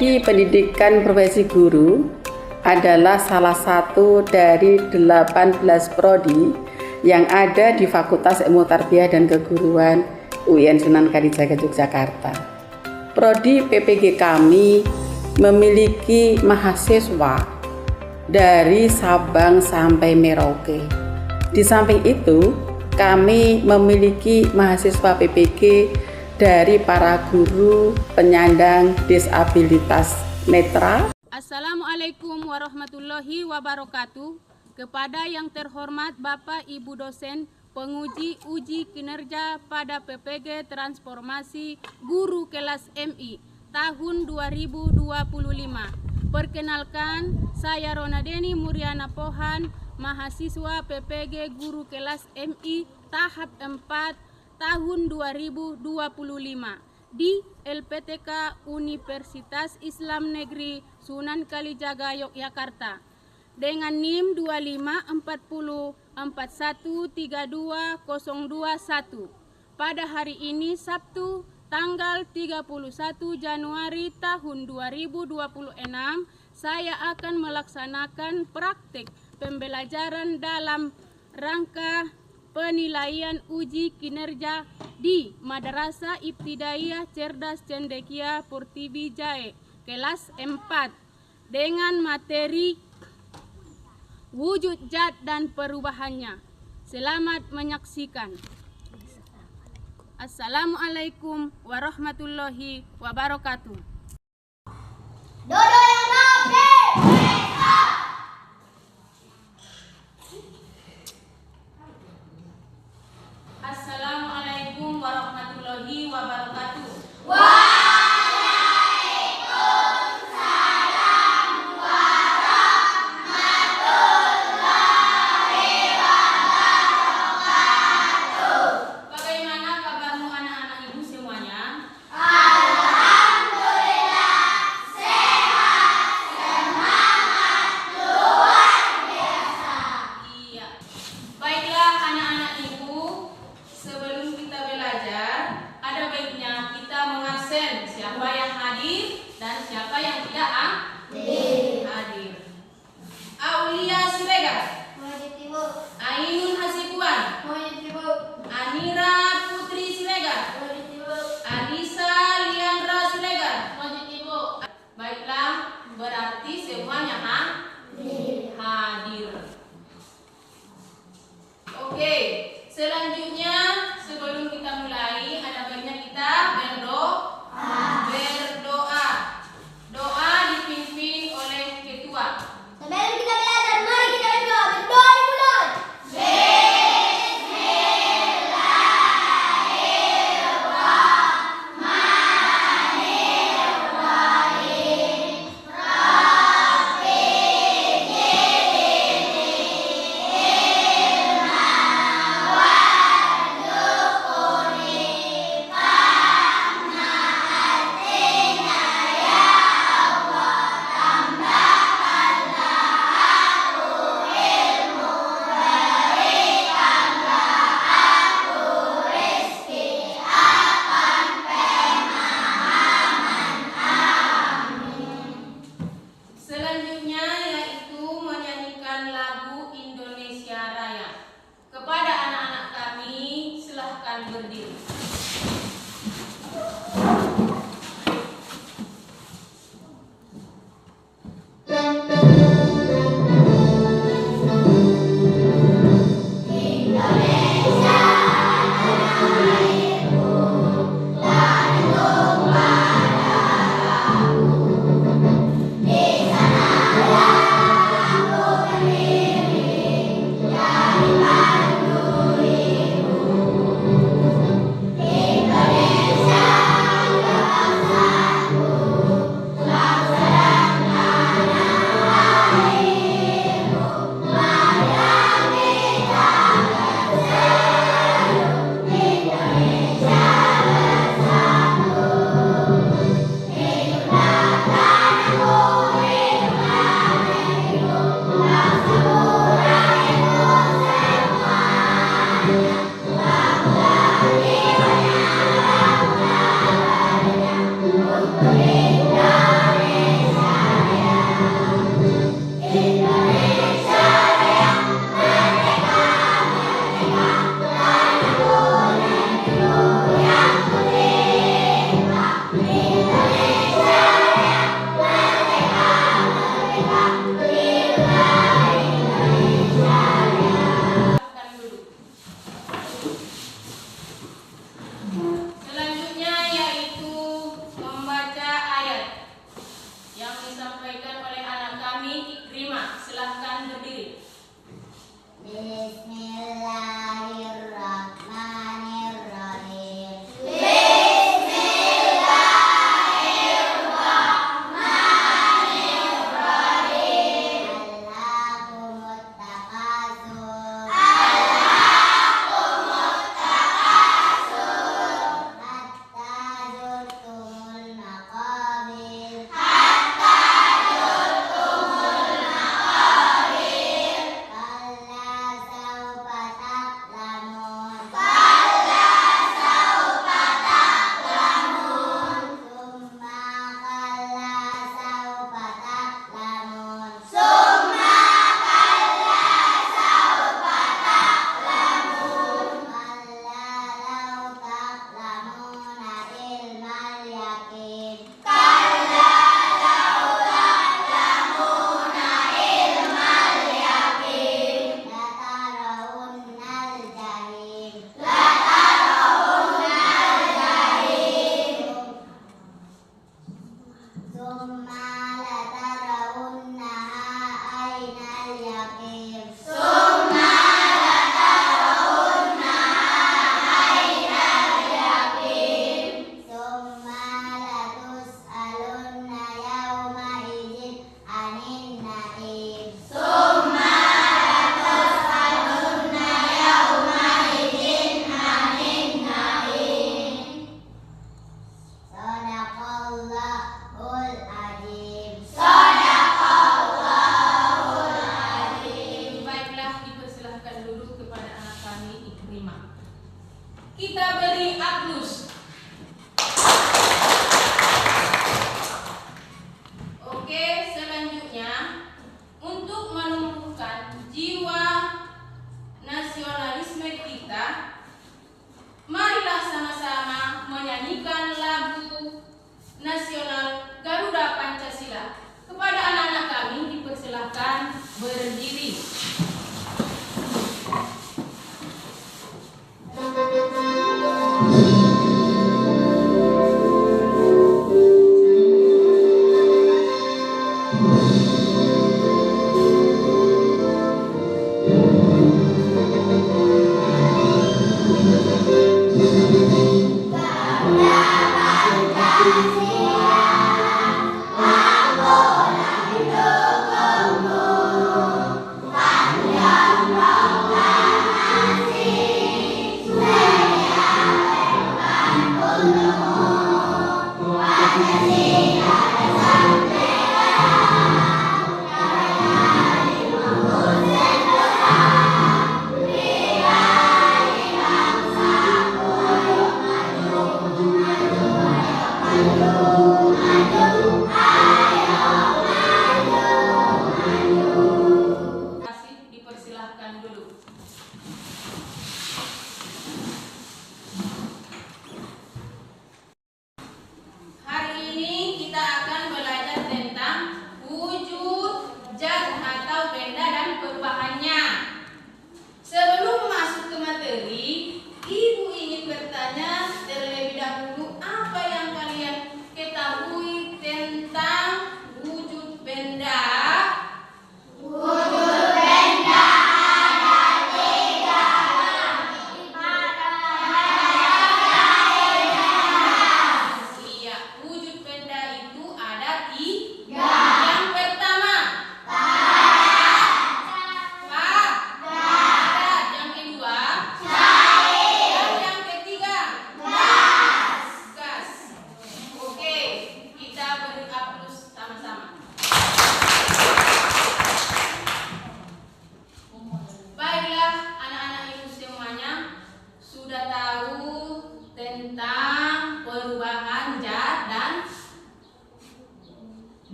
Prodi Pendidikan Profesi Guru adalah salah satu dari 18 prodi yang ada di Fakultas Ilmu Tarbiyah dan Keguruan UIN Sunan Kalijaga Yogyakarta. Prodi PPG kami memiliki mahasiswa dari Sabang sampai Merauke. Di samping itu, kami memiliki mahasiswa PPG dari para guru penyandang disabilitas netra. Assalamualaikum warahmatullahi wabarakatuh. Kepada yang terhormat Bapak Ibu dosen penguji uji kinerja pada PPG Transformasi Guru Kelas MI tahun 2025. Perkenalkan, saya Ronadeni Muriana Pohan, mahasiswa PPG Guru Kelas MI tahap 4 tahun 2025 di LPTK Universitas Islam Negeri Sunan Kalijaga Yogyakarta dengan NIM 2540413221. Pada hari ini Sabtu tanggal 31 Januari tahun 2026, saya akan melaksanakan praktik pembelajaran dalam rangka penilaian uji kinerja di Madrasah Ibtidaiyah Cerdas Cendekia Purtivi Jae kelas 4 dengan materi wujud zat dan perubahannya. Selamat menyaksikan. Assalamualaikum warahmatullahi wabarakatuh. Dodo yang rapi. Assalamualaikum warahmatullahi wabarakatuh. Waalaikumsalam warahmatullahi wabarakatuh. Bagaimana kabarmu anak-anak ibu semuanya? Alhamdulillah sehat, semangat, luar biasa. Iya. Baiklah anak-anak ibu, sebelum kita belajar, ada baiknya kita mengabsen siapa yang hadir dan siapa yang tidak hadir. Aulia Siregar, Ainun Hasibuan, Anira Putri Siregar, Anissa Liandra Siregar. Baiklah, berarti semuanya hadir. Oke, selanjutnya sebelum kita mulai ada baiknya kita berdoa. Doa dipimpin oleh ketua. Sebelum kita belajar, mari kita berdoa. Berdoa dimulai. Bismillahirrahmanirrahim.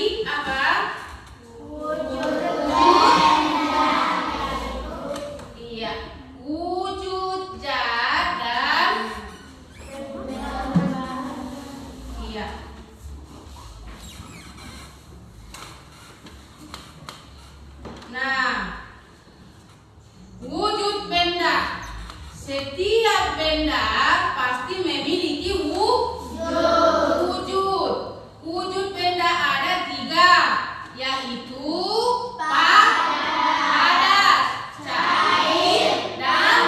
tadi apa? Iya, wujud zat dan iya. Nah, wujud benda. Setiap benda pasti memiliki wujud. Wujud benda ada 3, yaitu padat, cair, dan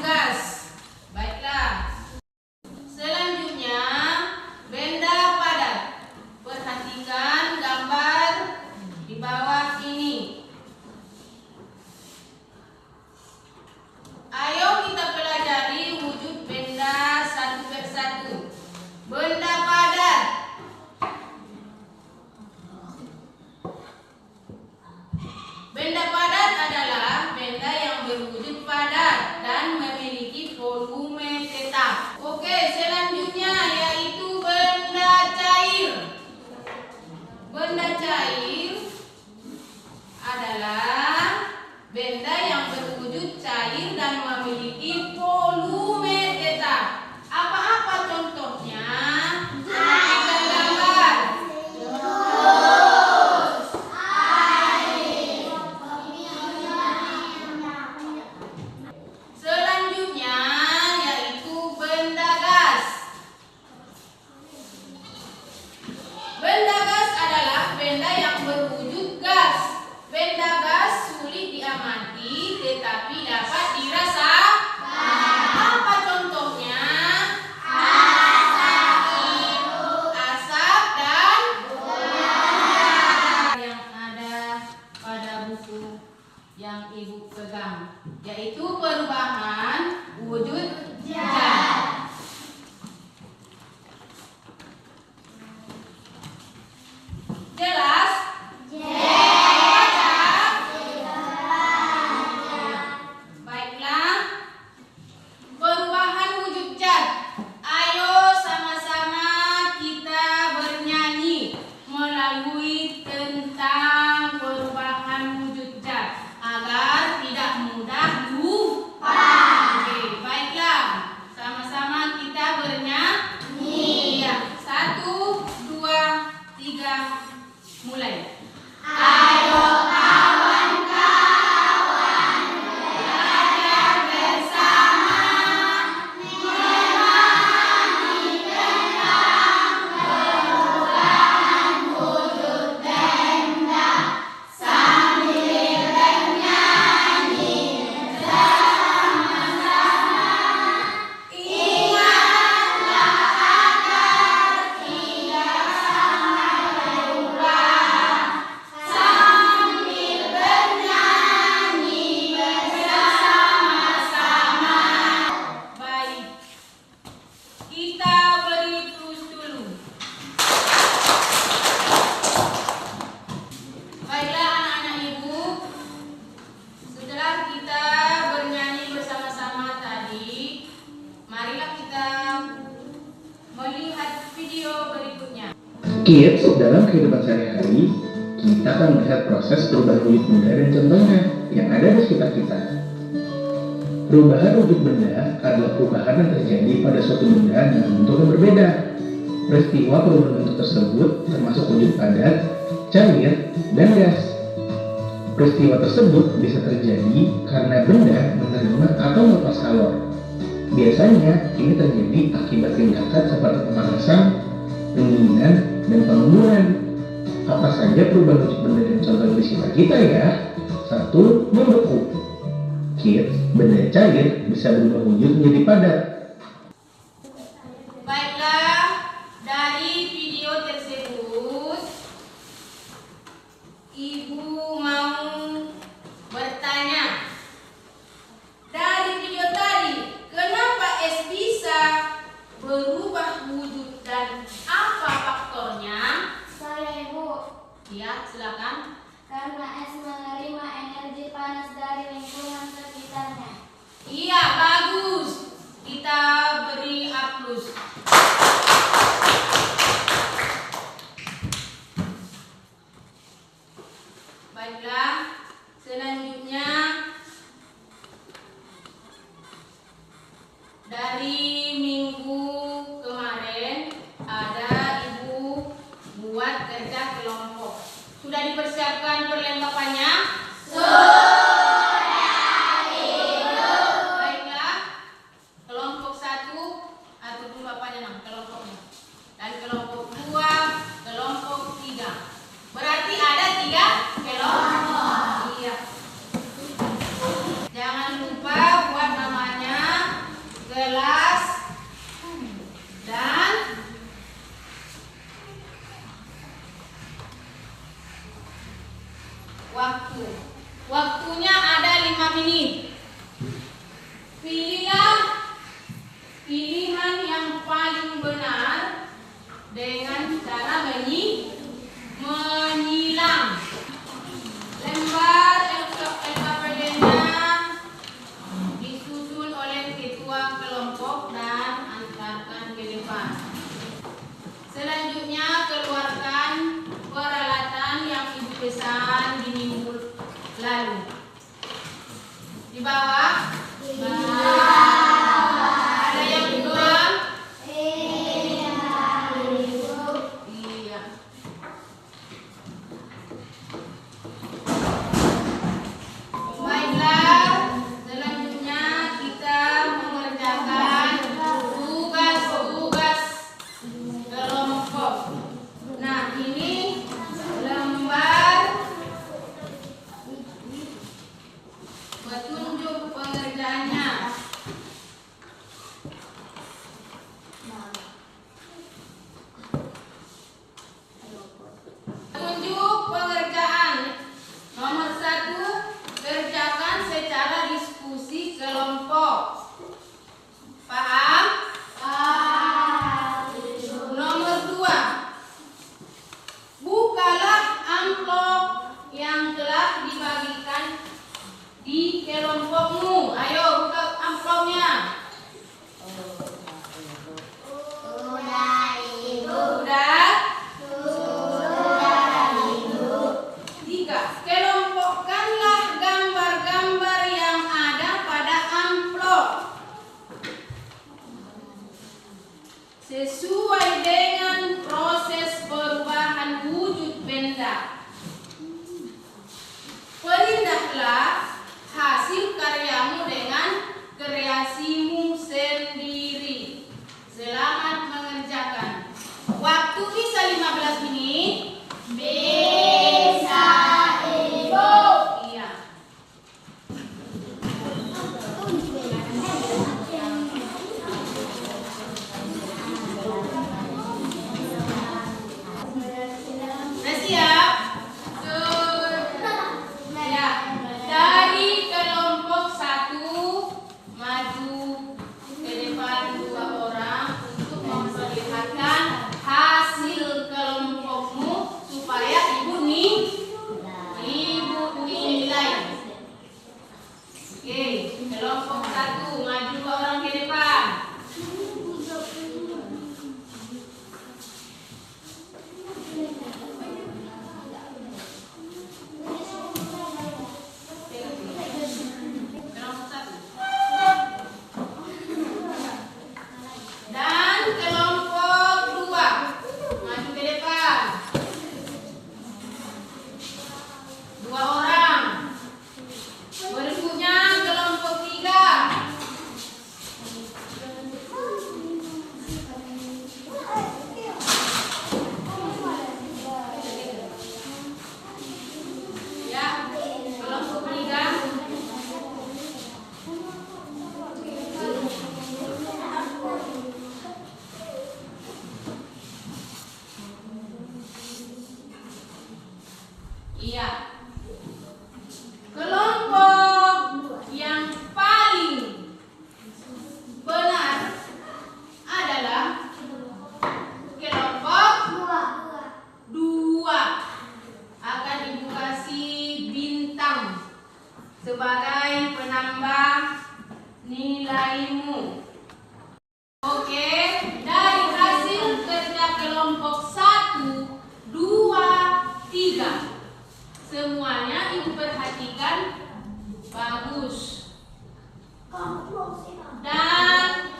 gas. Baiklah. Selanjutnya, benda padat. Perhatikan gambar di bawah ini. Ayo kita pelajari wujud benda satu persatu. Benda padat. Benda padat adalah benda yang berwujud padat dan memiliki volume tetap. Oke, selanjutnya yaitu benda cair. Benda cair adalah benda yang berwujud cair dan memiliki volume tetap. Apa-apa contohnya? Perhatikan gambar. Selanjutnya yaitu benda gas. Benda gas adalah benda yang berwujud gas. Benda gas sulit diamati tetapi dapat dirasakan. Apa contohnya? Asap dan yang ada pada buku yang ibu pegang, yaitu perubahan wujud zat. Jelas? Baiklah. Perubahan wujud zat. Ayo sama-sama kita bernyanyi melalui tentang perubahan wujud zat agar tidak mudah lupa. Oke, baiklah. Sama-sama kita bernyanyi. Ya. 1, 2, 3, mulai. Ayo kawan-kawan, belajar bersama memahami tentang perubahan wujud benda sambil bernyanyi bersama-sama. Ingatlah agar tidak sampai lupa sambil bernyanyi bersama-sama. Baik, kita beri terus dulu. Baiklah anak-anak ibu, setelah kita bernyanyi bersama-sama tadi, marilah kita melihat video berikutnya. Kids, dalam kehidupan sehari-hari, kita akan melihat proses perubahan wujud benda dan contohnya yang ada di sekitar kita. Perubahan wujud benda adalah perubahan yang terjadi pada suatu benda dengan bentuk yang berbeda. Peristiwa perubahan bentuk tersebut termasuk wujud padat, cair, dan gas. Peristiwa tersebut bisa terjadi karena benda menerima atau melepas kalor. Biasanya ini terjadi akibat tindakan seperti pemanasan, pendinginan, dan pengemburan. Apa saja perubahan wujud benda dan contoh di sekitar kita ya? 1. Membeku. Kids, benda cair bisa berubah wujud menjadi padat. Baiklah, dari video tersebut ibu mau bertanya. Dari video tadi, kenapa es bisa berubah wujud dan apa faktornya? Saya Ibu, Ya, silakan. karena es menerima energi panas dari lingkungan sekitarnya. Iya, bagus. Kita beri A+. Baiklah, selanjutnya dari minggu kemarin ada Ibu buat kerja kelompok. Sudah dipersiapkan perlengkapannya? Baiklah, kelompok 1 atau dulu apanya nam kelompoknya, dan kelompok 2, kelompok 3. Berarti ada 3 kelompok. Iya. Jangan lupa buat namanya, kelas, dan waktu. Waktunya ada 5 menit. Pilihlah pilihan yang paling benar dengan cara menyilang. Lembar LKPD-nya disusun oleh ketua kelompok dan antarkan ke depan. Selanjutnya keluarkan peralatan yang Ibu pesan di minggu lalu. Di bawah. Ada yang kedua? Iya. Baiklah, selanjutnya kita mengerjakan tugas-tugas kelompok. Nah, ini lembar petunjuk pengerjaannya. Petunjuk pengerjaan nomor 1, kerjakan secara diskusi kelompok. Paham? Nomor 2, bukalah amplop yang telah dibagikan di kelompokmu. Ayo buka amplopnya. Sudah? 3, kelompokkanlah gambar-gambar yang ada pada amplop sesuai dengan proses perubahan wujud benda. Perindahlah hasil karyamu dengan kreasimu sendiri. Selamat mengerjakan. Waktu bisa 15 menit? Bisa, Ibu. Iya. Sudah siap? Ya. Dari kelompok 1 maju ke depan 2 orang untuk memperlihatkan hasil kelompokmu supaya Ibu nilai. Oke, kelompok 1 maju 2 orang ke depan. Kelompok 1. Dan kelompok 2 maju ke depan. 2 orang. Berikutnya kelompok 3. Ya, kelompok 3. Iya. Kelompok yang paling benar adalah kelompok 2. Akan Ibu kasih bintang sebagai penambah nilaimu. Oke, dari hasil kerja kelompok 1, 2, 3 semuanya Saling perhatikan bagus. Dan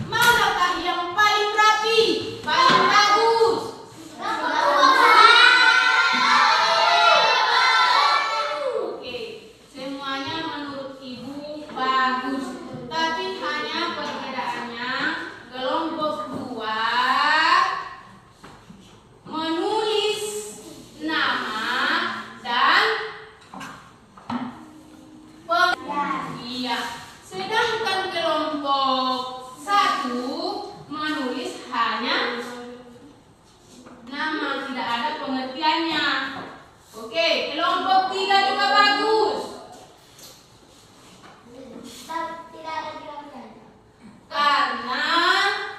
manakah yang paling rapi, paling bagus? Oke, semuanya menurut ibu bagus. Tapi hanya perbedaannya kelompok 2 menulis nama dan iya. Sedangkan kelompok 1 menulis hanya nama, tidak ada pengertiannya. Oke, kelompok 3 juga bagus. Tidak ada kira-kira. Karena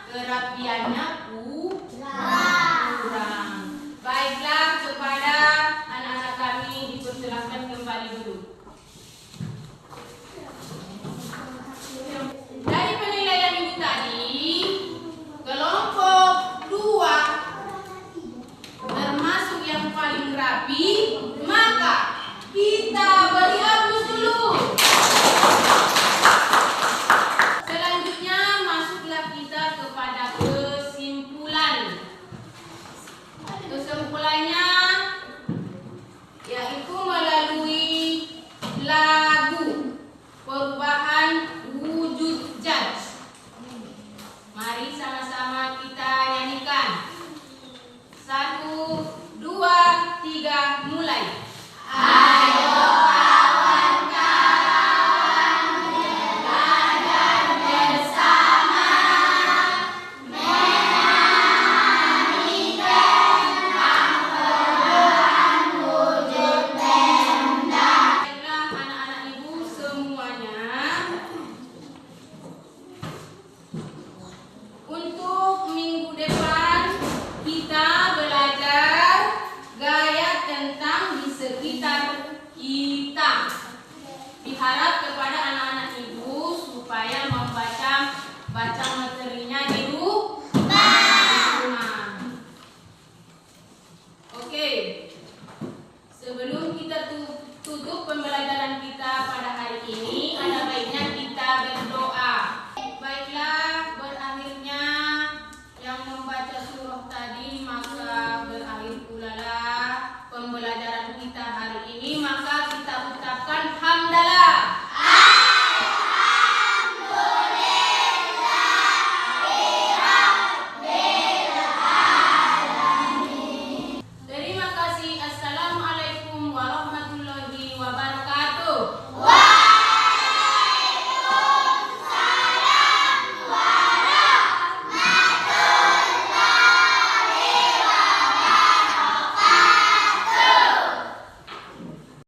kerapiannya kurang. Baiklah, kepada anak-anak kami dipersilakan kembali dulu. Dari penilaian ibu tadi, kelompok 2 termasuk yang paling rapi, maka kita beri hapus dulu. Selanjutnya masuklah kita kepada kesimpulan. Kesimpulannya yaitu melalui lagu perubahan wujud zat. Mari sama-sama kita nyanyikan. 1, 2, 3, mulai.